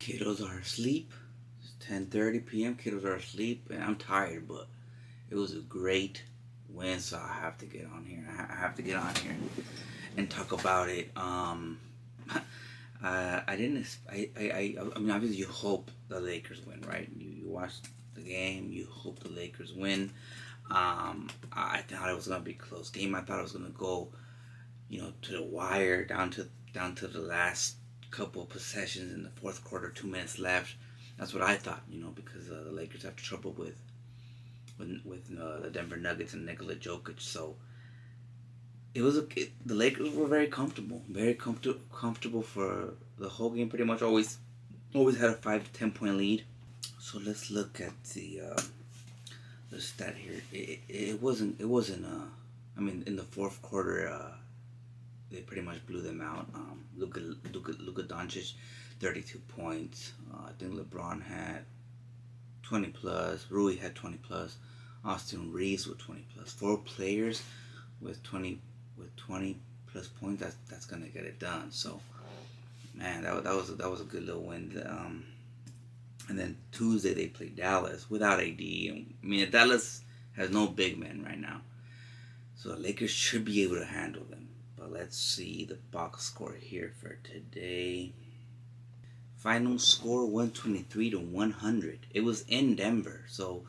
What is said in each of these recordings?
Kiddos are asleep. It's 10:30 p.m. Kiddos are asleep, and I'm tired, but it was a great win, so I have to get on here. I have to get on here and talk about it. I didn't. I mean, obviously, you hope the Lakers win, right? You watch the game. You hope the Lakers win. I thought it was gonna be a close game. I thought it was gonna go, to the wire, down to the last couple of possessions in the fourth quarter, 2 minutes left. That's what I thought, because the Lakers have trouble with the Denver Nuggets and Nikola Jokic. So the Lakers were very comfortable for the whole game. Pretty much always had a 5 to 10 point lead. So let's look at the stat here. It wasn't. I mean, in the fourth quarter, they pretty much blew them out. Luka Doncic, 32 points. I think LeBron had 20 plus. Rui had 20 plus. Austin Reeves with 20 plus. Four players with 20 plus points. That's gonna get it done. So, man, that was a good little win. And then Tuesday they played Dallas without AD. I mean, Dallas has no big men right now, so the Lakers should be able to handle them. But let's see the box score here for today. Final score 123-100. It was in Denver, so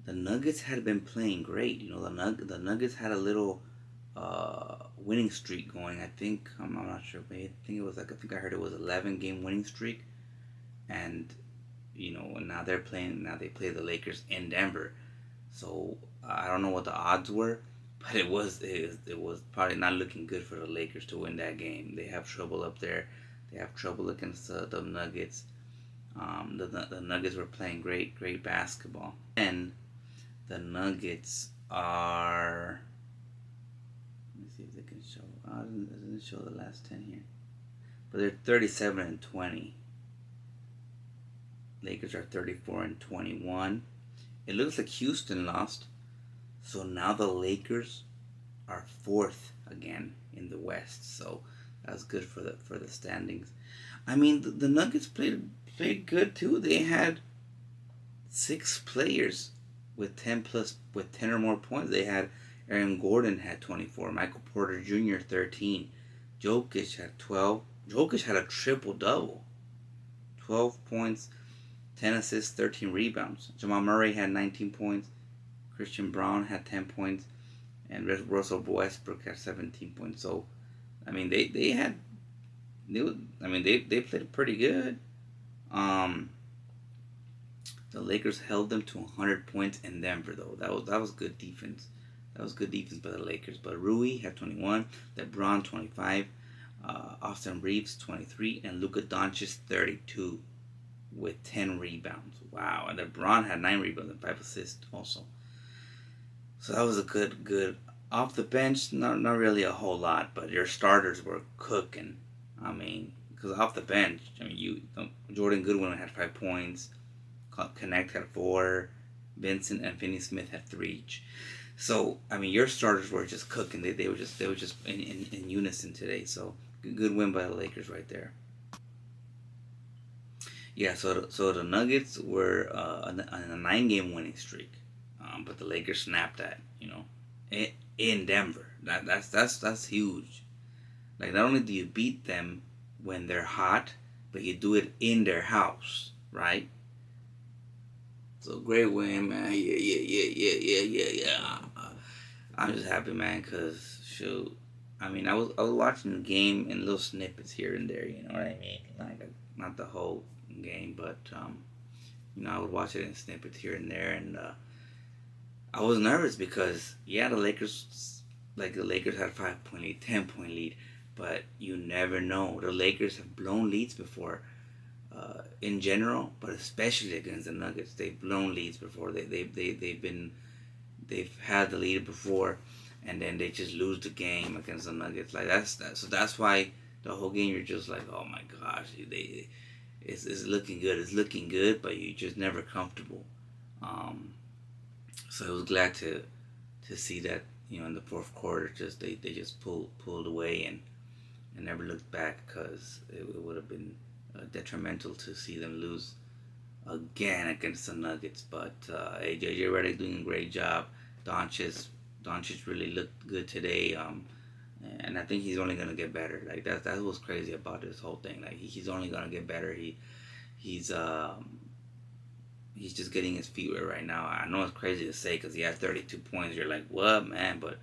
the Nuggets had been playing great. The Nuggets had a little winning streak going. I think I'm not sure. Maybe I think I heard it was 11 game winning streak, and and now they're playing. Now they play the Lakers in Denver, so I don't know what the odds were, but it was probably not looking good for the Lakers to win that game. They have trouble up there. They have trouble against the Nuggets. The Nuggets were playing great basketball, and the Nuggets are. Let me see if they can show. It doesn't show the last 10 here, but they're 37-20. Lakers are 34-21. It looks like Houston lost, so now the Lakers are fourth again in the West. So that's good for the standings. I mean, the Nuggets played good too. They had 6 players with 10 or more points. They had Aaron Gordon had 24, Michael Porter Jr. 13, Jokic had 12. Jokic had a triple double, 12 points, 10 assists, 13 rebounds. Jamal Murray had 19 points. Christian Braun had 10 points. And Russell Westbrook had 17 points. So, I mean, they played pretty good. The Lakers held them to 100 points in Denver, though. That was good defense. That was good defense by the Lakers. But Rui had 21, LeBron 25, Austin Reeves 23, and Luka Doncic 32. With 10 rebounds. Wow. And LeBron had 9 rebounds and 5 assists also. So that was a good off the bench, not really a whole lot, but your starters were cooking. I mean, because off the bench, Jordan Goodwin had 5 points, Connect had 4, Vincent and Finney Smith had 3 each. So, I mean, your starters were just cooking. They were just in unison today. So good win by the Lakers right there. Yeah, so the Nuggets were on a 9 game winning streak, but the Lakers snapped that. In Denver. That's huge. Like, not only do you beat them when they're hot, but you do it in their house, right? So great win, man. Yeah. I'm just happy, man, cause shoot, I mean, I was watching the game in little snippets here and there. You know what I mean? Like, not the whole game, but I would watch it in snippets here and there, and I was nervous because the Lakers had a 5 point lead, 10 point lead, but you never know. The Lakers have blown leads before, in general, but especially against the Nuggets. They've blown leads before. They've had the lead before, and then they just lose the game against the Nuggets. Like, so that's why the whole game you're just like, oh my gosh, it's looking good. It's looking good, but you're just never comfortable. So I was glad to see that in the fourth quarter, they just pulled away and never looked back, because it would have been detrimental to see them lose again against the Nuggets. But JJ Redick doing a great job. Doncic, Doncic really looked good today. And I think he's only gonna get better. Like that was crazy about this whole thing. Like he's only gonna get better. He's he's just getting his feet wet right now. I know it's crazy to say because he had 32 points. You're like, what, man? But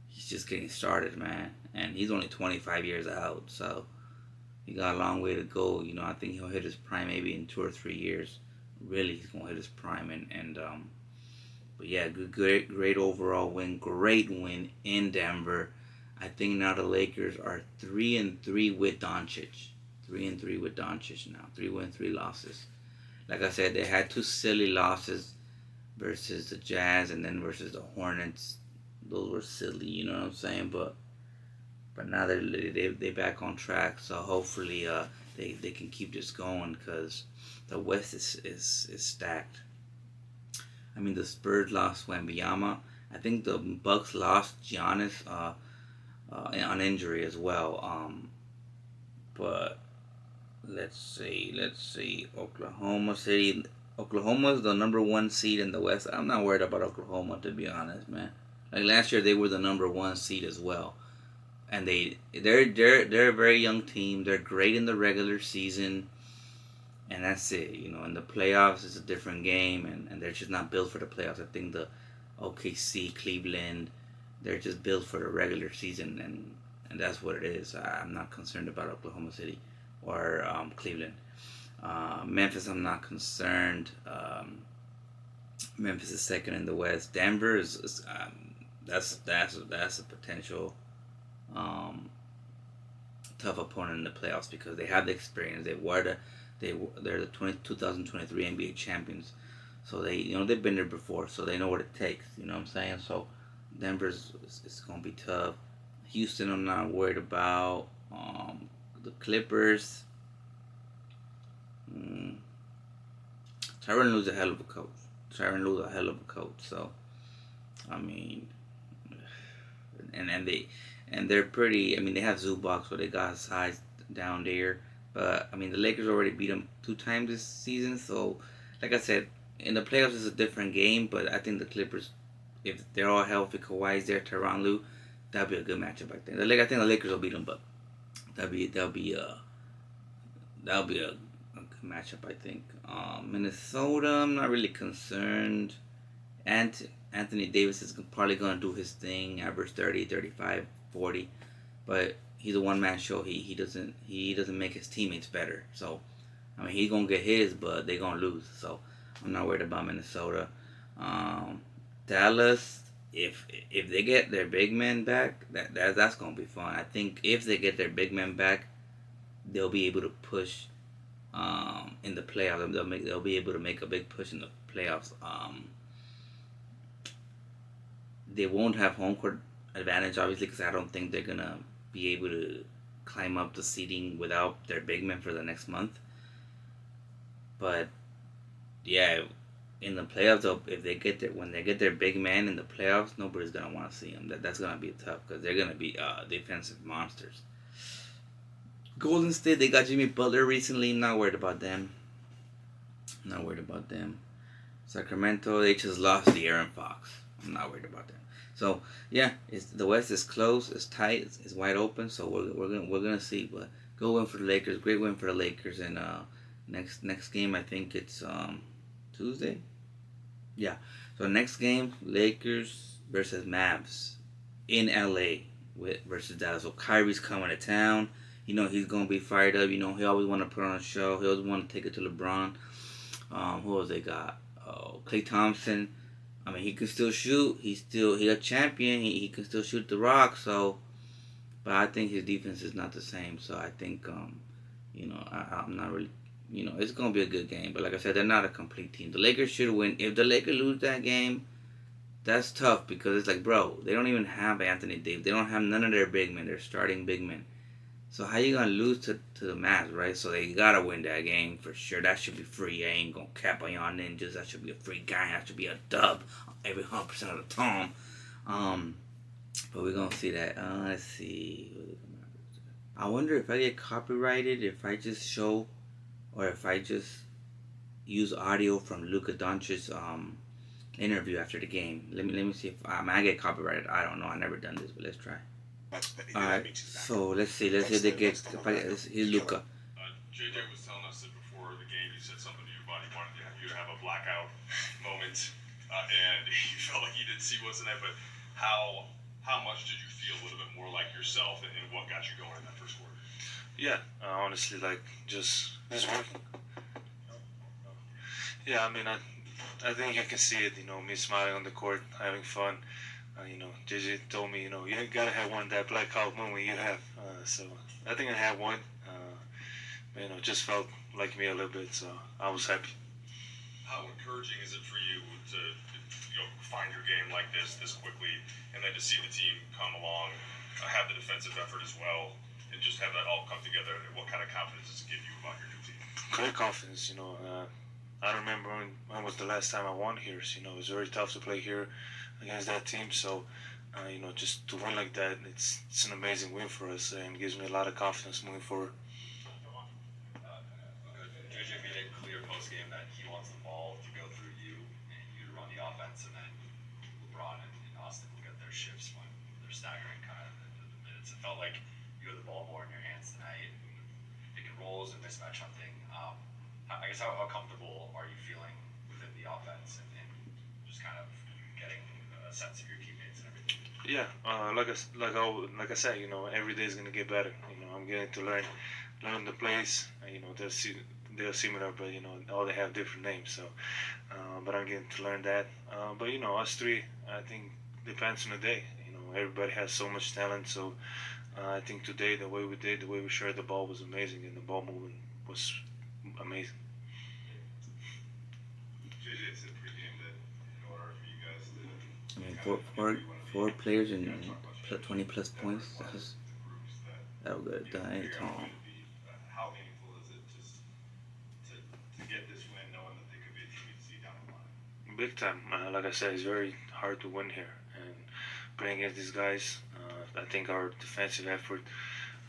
he's just getting started, man. And he's only 25 years out, so he got a long way to go. You know, I think he'll hit his prime maybe in 2 or 3 years. Really, he's gonna hit his prime, and but yeah, great overall win. Great win in Denver. I think now the Lakers are 3-3 with Doncic. 3-3 with Doncic now. 3 wins, 3 losses. Like I said, they had 2 silly losses versus the Jazz and then versus the Hornets. Those were silly, you know what I'm saying? But now they back on track. So hopefully they can keep this going because the West is stacked. I mean, the Spurs lost Wembanyama. I think the Bucks lost Giannis on injury as well. But let's see. Oklahoma City. Oklahoma is the number 1 seed in the West. I'm not worried about Oklahoma, to be honest, man. Like last year, they were the number 1 seed as well, and they're a very young team. They're great in the regular season, and that's it. You know, in the playoffs, it's a different game, and they're just not built for the playoffs. I think the OKC, Cleveland, they're just built for the regular season, and that's what it is. I'm not concerned about Oklahoma City or Cleveland. Memphis, I'm not concerned. Memphis is second in the West. Denver is that's a potential tough opponent in the playoffs because they have the experience. They're the 2023 NBA champions, so they've been there before, so they know what it takes. You know what I'm saying? So Denver's it's gonna be tough. Houston, I'm not worried about. The Clippers. Tyronn Lue's a hell of a coach. So I mean, and they're pretty. I mean, they have Zubac, so they got size down there. But I mean, the Lakers already beat them 2 times this season. So, like I said, in the playoffs it's a different game. But I think the Clippers, if they're all healthy, Kawhi's there, Tyronn Lue, that'd be a good matchup. I think. I think the Lakers will beat them, but that'll be a good matchup. I think. Minnesota, I'm not really concerned. Anthony Davis is probably going to do his thing, average 30, 35, 40. But he's a one-man show. He doesn't make his teammates better. So, I mean, he's going to get his, but they're going to lose. So, I'm not worried about Minnesota. Dallas, if they get their big men back, that's going to be fun. I think if they get their big men back, they'll be able to push in the playoffs. They'll be able to make a big push in the playoffs. They won't have home court advantage, obviously, because I don't think they're gonna be able to climb up the seeding without their big men for the next month. But yeah, in the playoffs, if when they get their big man in the playoffs, nobody's gonna want to see them. That's gonna be tough because they're gonna be defensive monsters. Golden State, they got Jimmy Butler recently. Not worried about them. Sacramento, they just lost the Aaron Fox. I'm not worried about them. So yeah, the West is close, it's tight, it's wide open. So we're gonna see. But go win for the Lakers. Great win for the Lakers. And next game, I think it's Tuesday. Yeah. So next game, Lakers versus Mavs in LA versus Dallas. So Kyrie's coming to town. You know he's gonna be fired up. You know he always want to put on a show. He always want to take it to LeBron. Who else they got? Klay Thompson. I mean, he can still shoot. He's a champion. He can still shoot the rock. So, but I think his defense is not the same. So I think, I'm not really, it's gonna be a good game. But like I said, they're not a complete team. The Lakers should win. If the Lakers lose that game, that's tough because it's like, bro, they don't even have Anthony Davis. They don't have none of their big men. They're starting big men. So how you gonna lose to the Mavs, right? So they gotta win that game for sure. That should be free. I ain't gonna cap on y'all ninjas. That should be a free game. That should be a dub every 100% of the time. But we're gonna see that. Let's see. I wonder if I get copyrighted if I just show or if I just use audio from Luka Doncic's interview after the game. Let me see if I get copyrighted. I don't know. I never done this, but let's try. All right. So let's see. Let's see if they get. If I, here's Luka. JJ was telling us that before the game, he said something to you about he wanted you to have a blackout moment, and he felt like he didn't see what's in it. But how much did you feel a little bit more like yourself, and what got you going in that first quarter? Yeah, honestly, like just working. Yeah, I mean, I think I can see it. Me smiling on the court, having fun. JJ told me, you gotta have one that blackout moment you have. So I think I had one. Just felt like me a little bit, so I was happy. How encouraging is it for you to find your game like this quickly, and then to see the team come along, have the defensive effort as well, and just have that all come together? And what kind of confidence does it give you about your new team? Great confidence. I don't remember when was the last time I won here. So, it's very tough to play here against that team. So, just to win like that, it's an amazing win for us, and gives me a lot of confidence moving forward. JJ made it clear post game that he wants the ball to go through you and you to run the offense, and then LeBron and Austin will get their shifts when they're staggering kind of the minutes. It felt like you had the ball more in your hands tonight, pick and rolls and mismatch hunting. I guess how comfortable are you feeling within the offense and just kind of getting a sense of your teammates and everything? Yeah, like I said, every day is gonna get better. I'm getting to learn the plays. They're similar, but all they have different names. So, but I'm getting to learn that. But us three, I think depends on the day. Everybody has so much talent. So, I think today the way we did, the way we shared the ball was amazing, and the ball movement was amazing. JJ said pregame that in order for you guys to I mean, four players and 20 plus points. That was good done anytime. how meaningful is it just to get this win, knowing that they could be a team to see down the line? Big time. Like I said, it's very hard to win here, and playing against these guys, I think our defensive effort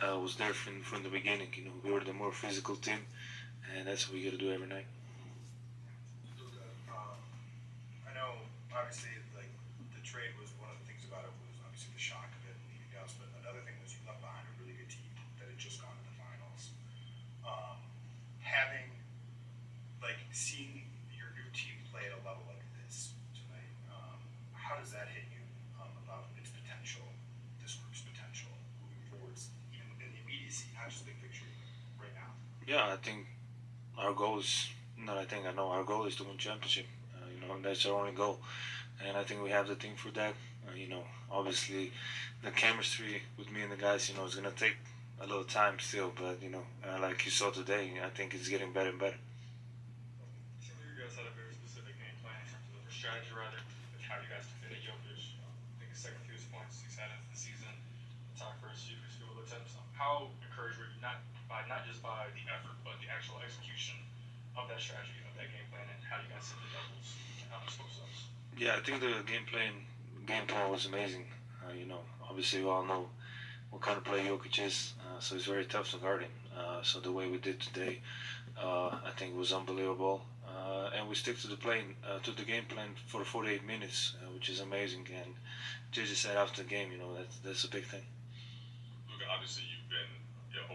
was there from the beginning. We were the more physical team, and that's what we got to do every night. Luka, I know obviously like the trade was one of the things about it was obviously the shock of it leaving us, but another thing was you left behind a really good team that had just gone to the finals. Having like seeing your new team play at a level like this tonight, how does that hit you about its potential, this group's potential moving forwards, even in the immediacy, not just big picture, right now? Yeah, I think our goal is not. I know our goal is to win championship. That's our only goal, and I think we have the team for that. Obviously, the chemistry with me and the guys, is gonna take a little time still, but like you saw today, I think it's getting better and better. Some of you guys had a very specific game plan in terms of the strategy, rather, with how you guys defended Jokic. I think his second fewest points he's had in the season. Top first few field attempts. How encouraged were you not just by the effort, but the actual execution of that strategy, of that game plan, and how you guys hit the doubles and how much themselves? Yeah, I think the game plan was amazing. Obviously we all know what kind of player Jokic is, so it's very tough to guard him. So the way we did today, I think was unbelievable. And we stick to to the game plan for 48 minutes, which is amazing. And JJ said after the game, that's a big thing. Luka, obviously you've been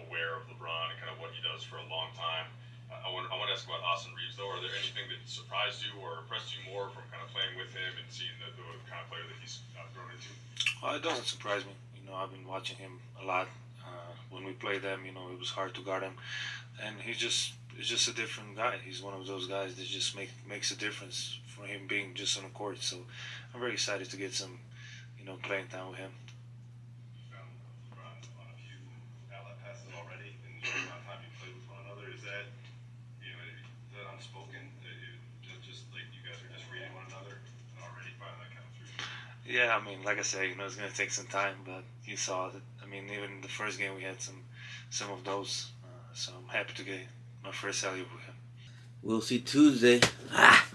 aware of LeBron and kind of what he does for a long time. I want to ask about Austin Reeves, though. Are there anything that surprised you or impressed you more from kind of playing with him and seeing the kind of player that he's grown into? It doesn't surprise me. I've been watching him a lot. When we play them, it was hard to guard him, and he's just a different guy. He's one of those guys that just makes a difference for him being just on the court. So I'm very excited to get some, playing time with him. Found LeBron on a few outlet passes already in the short amount of time you played with one another. Is that unspoken? Just like you guys are just reading one another and already finding that chemistry? Yeah, I mean, like I say, it's gonna take some time, but you saw that. I mean, even in the first game, we had some of those. So I'm happy to get my first alley with him. We'll see Tuesday. Ah!